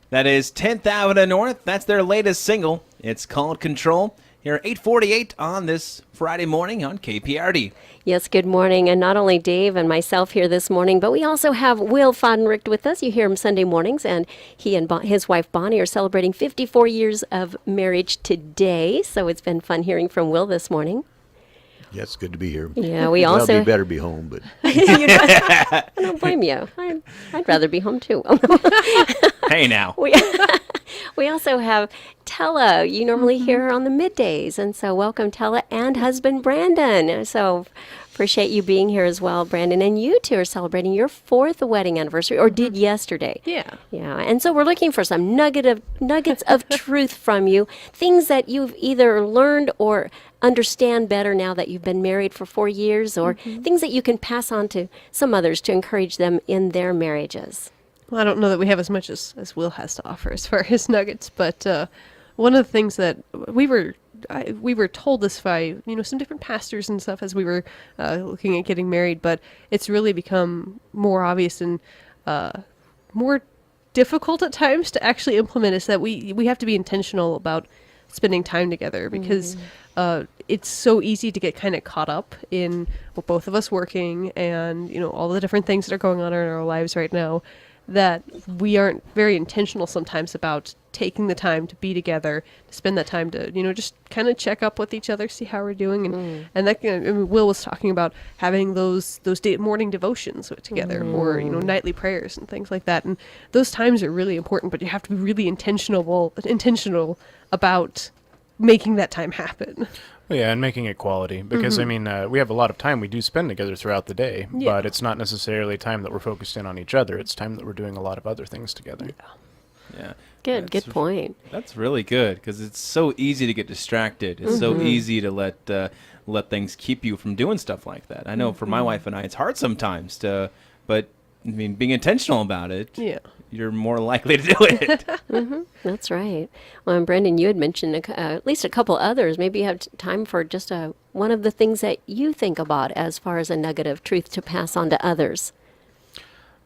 That is 10th Avenue North. That's their latest single. It's called Control. Here at 8:48 on this Friday morning on KPRD. Yes, good morning. And not only Dave and myself here this morning, but we also have Will Foddenricht with us. You hear him Sunday mornings, and he and his wife Bonnie are celebrating 54 years of marriage today. So it's been fun hearing from Will this morning. Yeah, it's good to be here. Yeah, we Well, also... be better be home, but I don't blame you. I'd rather be home too. Hey now. We also have Tella. You normally hear her on the middays. And so welcome, Tella, and husband Brandon. So appreciate you being here as well, Brandon. And you two are celebrating your 4th wedding anniversary, or did yesterday. Yeah. Yeah. And so we're looking for some nuggets of truth from you, things that you've either learned or understand better now that you've been married for 4 years, or things that you can pass on to some others to encourage them in their marriages. Well, I don't know that we have as much as Will has to offer as far as nuggets, but one of the things that we were told this by some different pastors and stuff as we were looking at getting married, but it's really become more obvious and more difficult at times to actually implement is that we have to be intentional about spending time together because it's so easy to get kind of caught up in both of us working and all the different things that are going on in our lives right now that we aren't very intentional sometimes about taking the time to be together, to spend that time to just kind of check up with each other, see how we're doing, and that Will was talking about having those morning devotions together or nightly prayers and things like that, and those times are really important, but you have to be really intentional about making that time happen. Well, yeah, and making it quality because, we have a lot of time we do spend together throughout the day, but it's not necessarily time that we're focused in on each other. It's time that we're doing a lot of other things together. Yeah. Good point. That's really good because it's so easy to get distracted. It's so easy to let things keep you from doing stuff like that. I know for my wife and I, it's hard sometimes but being intentional about it. Yeah. You're more likely to do it. That's right. Well, and Brendan, you had mentioned at least a couple others. Maybe you have time for just one of the things that you think about as far as a nugget of truth to pass on to others.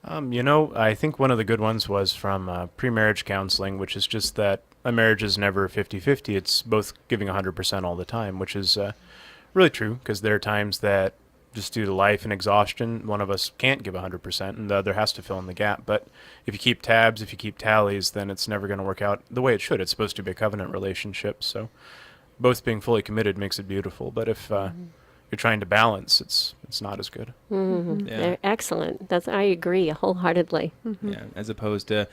I think one of the good ones was from pre-marriage counseling, which is just that a marriage is never 50-50. It's both giving 100% all the time, which is really true because there are times that just due to life and exhaustion, one of us can't give 100% and the other has to fill in the gap. But if you keep tabs, if you keep tallies, then it's never going to work out the way it should. It's supposed to be a covenant relationship. So both being fully committed makes it beautiful. But if you're trying to balance, it's not as good. Yeah. They're excellent. I agree wholeheartedly. Yeah, as opposed to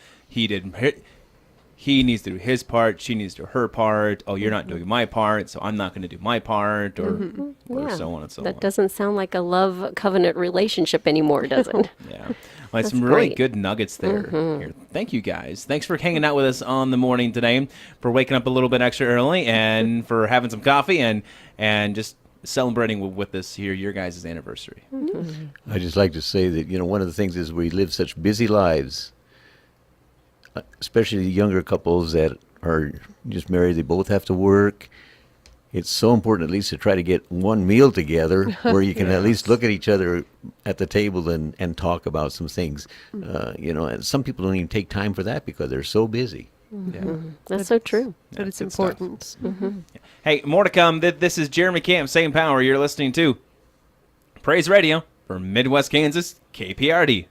he needs to do his part, she needs to do her part. Oh, you're not doing my part, so I'm not going to do my part, or so on and so on. That doesn't sound like a love covenant relationship anymore, does it? Yeah. Well, some really good nuggets there. Here. Thank you, guys. Thanks for hanging out with us on the morning today, for waking up a little bit extra early, and for having some coffee and just celebrating with us here your guys' anniversary. I just like to say that one of the things is we live such busy lives, especially the younger couples that are just married. They both have to work. It's so important at least to try to get one meal together where you can at least look at each other at the table and talk about some things. And some people don't even take time for that because they're so busy. That's so true. But it's important. Hey, more to come. This is Jeremy Camp, Same Power. You're listening to Praise Radio for Midwest Kansas, KPRD.